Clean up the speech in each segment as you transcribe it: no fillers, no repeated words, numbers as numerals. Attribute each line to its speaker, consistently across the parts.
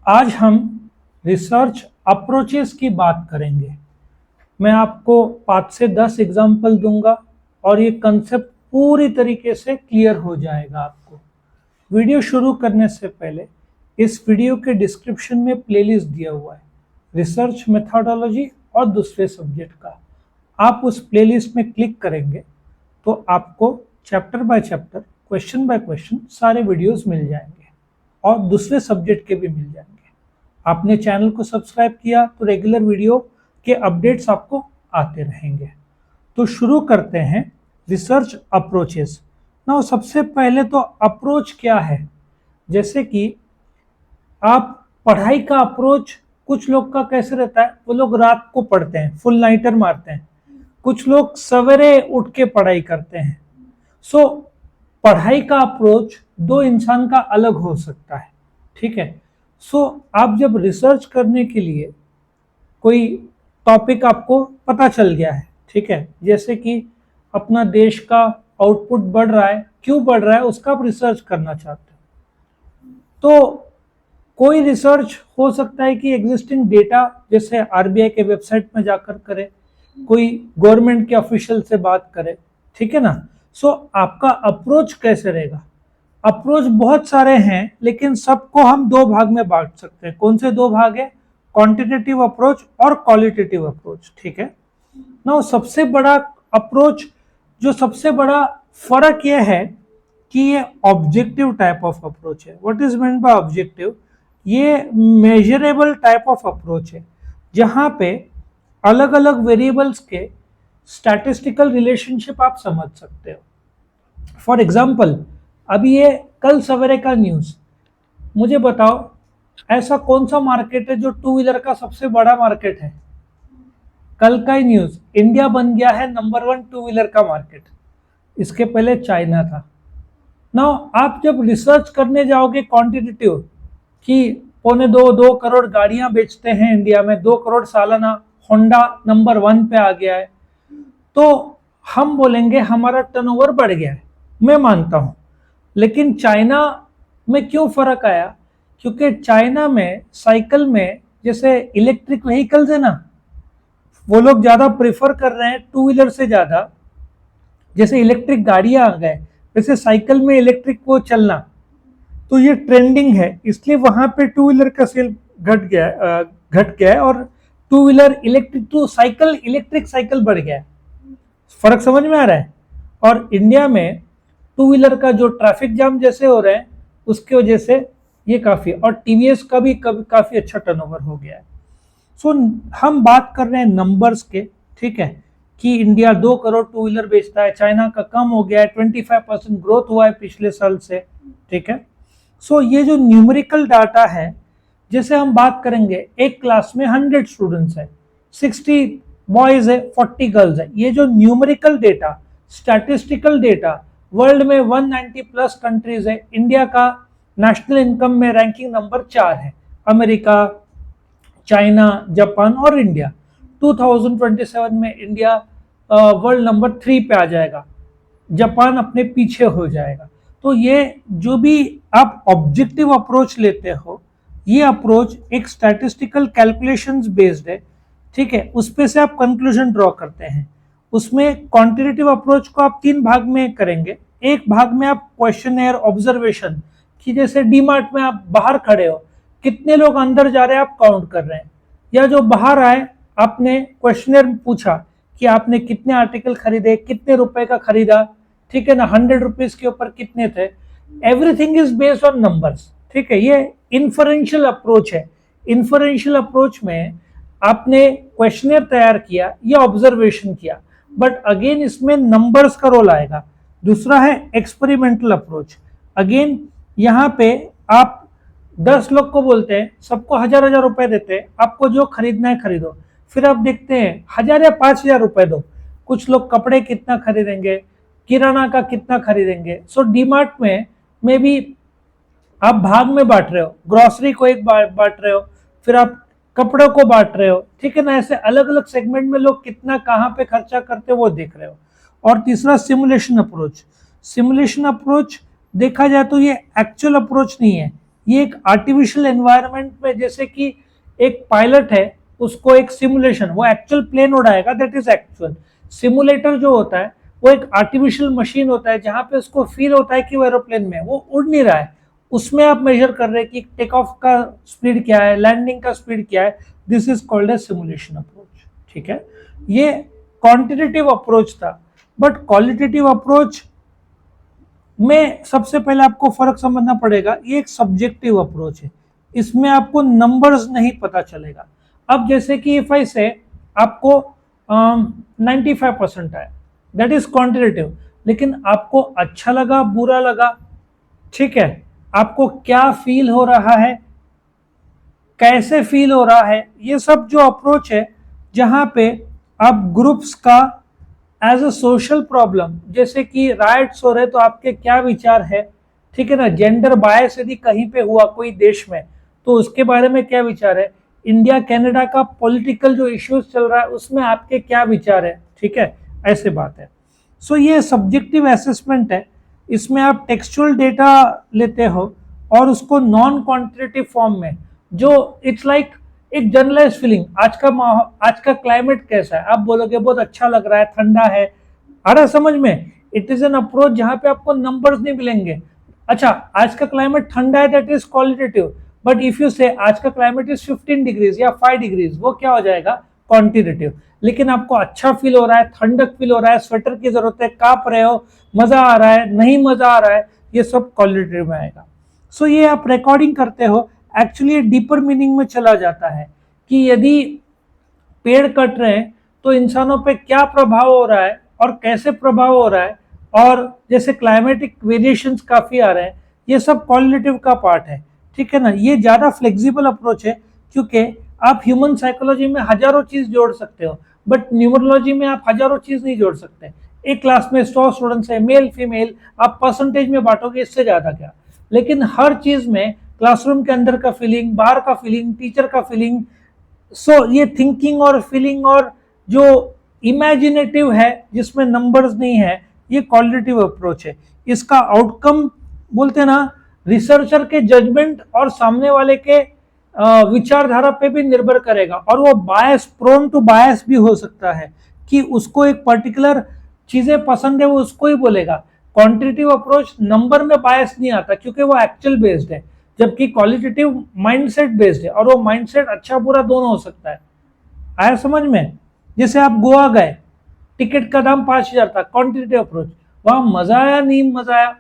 Speaker 1: आज हम research approaches की बात करेंगे। मैं आपको 5 से 10 एग्जाम्पल दूंगा और ये कंसेप्ट पूरी तरीके से क्लियर हो जाएगा आपको। वीडियो शुरू करने से पहले इस वीडियो के डिस्क्रिप्शन में प्लेलिस्ट दिया हुआ है रिसर्च मेथोडोलॉजी और दूसरे सब्जेक्ट का। आप उस प्लेलिस्ट में क्लिक करेंगे तो आपको chapter by chapter, question by question सारे वीडियोस मिल जाएंगे और दूसरे सब्जेक्ट के भी मिल जाएंगे। आपने चैनल को सब्सक्राइब किया तो रेगुलर वीडियो के अपडेट्स आपको आते रहेंगे। तो शुरू करते हैं रिसर्च अप्रोचेस। ना सबसे पहले तो अप्रोच क्या है, जैसे कि आप पढ़ाई का अप्रोच कुछ लोग का कैसे रहता है, वो लोग रात को पढ़ते हैं, फुल नाइटर मारते हैं। कुछ लोग सवेरे उठ के पढ़ाई करते हैं। सो पढ़ाई का अप्रोच दो इंसान का अलग हो सकता है, ठीक है। सो आप जब रिसर्च करने के लिए कोई टॉपिक आपको पता चल गया है, ठीक है, जैसे कि अपना देश का आउटपुट बढ़ रहा है, क्यों बढ़ रहा है, उसका आप रिसर्च करना चाहते हो। तो कोई रिसर्च हो सकता है कि एग्जिस्टिंग डेटा, जैसे आरबीआई के वेबसाइट में जाकर करे, कोई गवर्नमेंट के ऑफिशियल से बात करे, ठीक है ना। सो आपका अप्रोच कैसे रहेगा। अप्रोच बहुत सारे हैं, लेकिन सबको हम दो भाग में बांट सकते हैं। कौन से दो भाग है, क्वांटिटेटिव अप्रोच और क्वालिटेटिव अप्रोच, ठीक है ना। सबसे बड़ा अप्रोच, जो सबसे बड़ा फर्क यह है कि ये ऑब्जेक्टिव टाइप ऑफ अप्रोच है। What is meant by objective, ये मेजरेबल टाइप ऑफ अप्रोच है, जहां पे अलग अलग वेरिएबल्स के स्टैटिस्टिकल रिलेशनशिप आप समझ सकते हो। फॉर एग्जाम्पल, अभी ये कल सवेरे का न्यूज, मुझे बताओ ऐसा कौन सा मार्केट है जो टू व्हीलर का सबसे बड़ा मार्केट है। कल का ही न्यूज, इंडिया बन गया है नंबर 1 टू व्हीलर का मार्केट। इसके पहले चाइना था। नाउ आप जब रिसर्च करने जाओगे क्वांटिटेटिव, कि 2.25 करोड़ गाड़ियां बेचते हैं इंडिया में, 2 करोड़ सालाना, होंडा नंबर 1 पे आ गया है, तो हम बोलेंगे हमारा टर्नओवर बढ़ गया है। मैं मानता हूं, लेकिन चाइना में क्यों फर्क आया, क्योंकि चाइना में साइकिल में, जैसे इलेक्ट्रिक व्हीकल्स है ना, वो लोग ज्यादा प्रेफर कर रहे हैं टू व्हीलर से ज्यादा। जैसे इलेक्ट्रिक गाड़ियां आ गए, वैसे साइकिल में इलेक्ट्रिक वो चलना, तो ये ट्रेंडिंग है, इसलिए वहां पे टू व्हीलर का सेल घट गया है और two wheeler electric to cycle, electric cycle बढ़ गया है। फर्क समझ में आ रहा है। और इंडिया में टू व्हीलर का जो ट्रैफिक जाम जैसे हो रहे हैं, उसकी वजह से ये काफी, और टीवीएस का भी काफी अच्छा टर्नओवर हो गया है। सो हम बात कर रहे हैं नंबर्स के, ठीक है, कि इंडिया 2 करोड़ टू व्हीलर बेचता है, चाइना का कम हो गया है, 25% ग्रोथ हुआ है पिछले साल से, ठीक है। सो ये जो न्यूमेरिकल डाटा है, जैसे हम बात करेंगे एक क्लास में 100 स्टूडेंट्स है, 60 बॉयज है, 40 गर्ल्स है। ये जो numerical data, statistical data, world में 190 प्लस कंट्रीज है। इंडिया का नेशनल इनकम में रैंकिंग नंबर 4 है, अमेरिका, चाइना, जापान और इंडिया। 2027 में इंडिया वर्ल्ड नंबर 3 पे आ जाएगा, जापान अपने पीछे हो जाएगा। तो ये जो भी आप ऑब्जेक्टिव अप्रोच लेते हो, ये अप्रोच एक स्टैटिस्टिकल कैलकुलेशंस बेस्ड है, ठीक है, उस पे से आप कंक्लूजन ड्रॉ करते हैं। उसमें क्वांटिटेटिव अप्रोच को आप 3 भाग में करेंगे। एक भाग में आप क्वेश्चनर ऑब्जर्वेशन, कि जैसे डीमार्ट में आप बाहर खड़े हो, कितने लोग अंदर जा रहे हैं आप काउंट कर रहे हैं, या जो बाहर आए आपने क्वेश्चनर पूछा कि आपने कितने आर्टिकल खरीदे, कितने रुपए का खरीदा, ठीक है ना, 100 रुपीज के ऊपर कितने थे। Everything is based on numbers, ठीक है। ये इन्फरेंशियल अप्रोच है। इन्फरेंशियल अप्रोच में आपने क्वेश्चनर तैयार किया या ऑब्जर्वेशन किया, बट अगेन इसमें नंबर्स का रोल आएगा। दूसरा है एक्सपेरिमेंटल अप्रोच। अगेन यहाँ पे आप 10 लोग को बोलते हैं, सबको 1000 रुपए देते हैं, आपको जो खरीदना है खरीदो। फिर आप देखते हैं 1000 या 5000 रुपए दो। कुछ लोग कपड़े कितना खरीदेंगे, किराना का कितना खरीदेंगे। सो डीमार्ट में भी आप भाग में बांट रहे हो, ग्रोसरी को एक बांट रहे हो, फिर आप कपड़ों को बांट रहे हो, ठीक है ना। ऐसे अलग अलग सेगमेंट में लोग कितना कहाँ पे खर्चा करते हो वो देख रहे हो। और तीसरा सिमुलेशन अप्रोच। सिमुलेशन अप्रोच देखा जाए तो ये एक्चुअल अप्रोच नहीं है, ये एक आर्टिफिशियल एनवायरनमेंट में, जैसे कि एक पायलट है, उसको एक सिमुलेशन, वो एक्चुअल प्लेन उड़ाएगा, दैट इज एक्चुअल। सिमुलेटर जो होता है वो एक आर्टिफिशियल मशीन होता है जहां पे उसको फील होता है कि वो एरोप्लेन में, वो उड़ नहीं रहा है, उसमें आप मेजर कर रहे हैं कि टेक ऑफ का स्पीड क्या है, लैंडिंग का स्पीड क्या है। This is called a simulation approach. ठीक है, ये क्वांटिटेटिव अप्रोच था। बट क्वालिटेटिव अप्रोच में सबसे पहले आपको फर्क समझना पड़ेगा, ये एक सब्जेक्टिव अप्रोच है, इसमें आपको नंबर्स नहीं पता चलेगा। अब जैसे कि इफ आई से आपको 95% आया, दैट इज क्वांटिटेटिव, लेकिन आपको अच्छा लगा बुरा लगा, ठीक है, आपको क्या फील हो रहा है, कैसे फील हो रहा है, ये सब जो अप्रोच है जहां पे आप ग्रुप्स का एज अ सोशल प्रॉब्लम, जैसे कि राइट्स हो रहे तो आपके क्या विचार है, ठीक है ना, जेंडर बायस यदि कहीं पे हुआ कोई देश में तो उसके बारे में क्या विचार है, इंडिया कनाडा का पॉलिटिकल जो इश्यूज चल रहा है उसमें आपके क्या विचार है, ठीक है, ऐसे बात है। सो ये सब्जेक्टिव असेसमेंट है, इसमें आप टेक्सचुअल डेटा लेते हो और उसको नॉन क्वांटिटेटिव फॉर्म में, जो इट्स लाइक एक जनरलाइज फीलिंग, आज का क्लाइमेट कैसा है, आप बोलोगे बहुत अच्छा लग रहा है, ठंडा है, आ रहा समझ में। इट इज एन अप्रोच जहां पे आपको नंबर्स नहीं मिलेंगे। अच्छा, आज का क्लाइमेट ठंडा है, that is qualitative. But if you से आज का क्लाइमेट इज 15 डिग्रीज या 5 डिग्रीज, वो क्या हो जाएगा, क्वांटिटेटिव। लेकिन आपको अच्छा फील हो रहा है, ठंडक फील हो रहा है, स्वेटर की जरूरत है, कांप रहे हो, मजा आ रहा है, नहीं मजा आ रहा है, ये सब क्वालिटेटिव में आएगा। सो ये आप रिकॉर्डिंग करते हो, एक्चुअली डीपर मीनिंग में चला जाता है कि यदि पेड़ कट रहे हैं तो इंसानों पे क्या प्रभाव हो रहा है और कैसे प्रभाव हो रहा है, और जैसे क्लाइमेटिक वेरिएशंस काफी आ रहे हैं, ये सब क्वालिटेटिव का पार्ट है। ठीक है ना, ये ज्यादा फ्लेक्सिबल अप्रोच है क्योंकि आप ह्यूमन साइकोलॉजी में हजारों चीज जोड़ सकते हो, बट न्यूमरोलॉजी में आप हजारों चीज नहीं जोड़ सकते। एक क्लास में 100 स्टूडेंट्स है, मेल फीमेल, आप परसेंटेज में बांटोगे, इससे ज्यादा क्या। लेकिन हर चीज में क्लासरूम के अंदर का फीलिंग, बाहर का फीलिंग, टीचर का फीलिंग, सो ये थिंकिंग और फीलिंग और जो इमेजिनेटिव है जिसमें नंबर्स नहीं है, ये क्वालिटेटिव अप्रोच है। इसका आउटकम बोलते हैं ना, रिसर्चर के जजमेंट और सामने वाले के विचारधारा पे भी निर्भर करेगा, और वो बायस, प्रोन टू बायस भी हो सकता है कि उसको एक पर्टिकुलर चीजें पसंद है, वो उसको ही बोलेगा। क्वांटिटेटिव अप्रोच नंबर में बायस नहीं आता क्योंकि वो एक्चुअल बेस्ड है, जबकि क्वालिटेटिव माइंडसेट बेस्ड है, और वो माइंडसेट अच्छा बुरा दोनों हो सकता है। आया समझ में। जैसे आप गोवा गए, टिकट का दाम 5,000 था, क्वांटिटेटिव अप्रोच, वहां मजा आया नहीं मजा आया,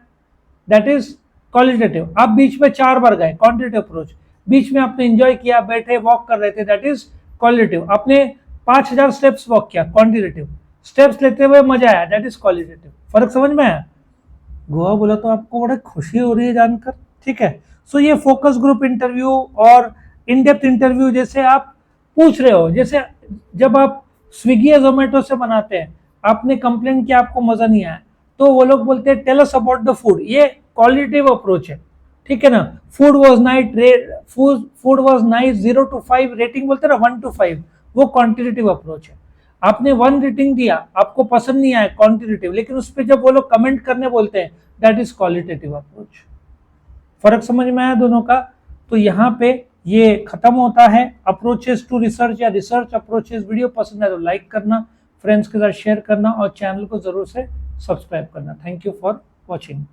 Speaker 1: दैट इज क्वालिटेटिव। आप बीच में 4 बार गए, क्वांटिटेटिव अप्रोच, बीच में आपने एंजॉय किया, बैठे वॉक कर रहे थे, दैट इज क्वालिटेटिव। आपने 5,000 स्टेप्स वॉक किया, क्वांटिटेटिव। स्टेप्स लेते हुए मजा आया, दैट इज क्वालिटेटिव। फर्क समझ में आया। गोवा बोला तो आपको बड़ा खुशी हो रही है जानकर, ठीक है। सो ये फोकस ग्रुप इंटरव्यू और इन डेप्थ इंटरव्यू जैसे आप पूछ रहे हो, जैसे जब आप स्विगी या जोमेटो से बनाते हैं, आपने कंप्लेन किया आपको मजा नहीं आया, तो वो लोग बोलते हैं tell us about the food, ये क्वालिटेटिव अप्रोच है, ठीक है ना। Food was nice, food was nice 0 to 5 rating बोलते हैं ना, 1 to 5, वो क्वांटिटेटिव अप्रोच है। आपने 1 रेटिंग दिया, आपको पसंद नहीं आया, क्वांटिटेटिव, लेकिन उस पर जब वो लोग कमेंट करने बोलते हैं, दैट इज क्वालिटेटिव अप्रोच। फर्क समझ में आया दोनों का। तो यहाँ पे ये खत्म होता है अप्रोचेस टू रिसर्च या रिसर्च अप्रोचेस। वीडियो पसंद है तो लाइक करना, फ्रेंड्स के साथ शेयर करना और चैनल को जरूर से सब्सक्राइब करना। Thank you for watching.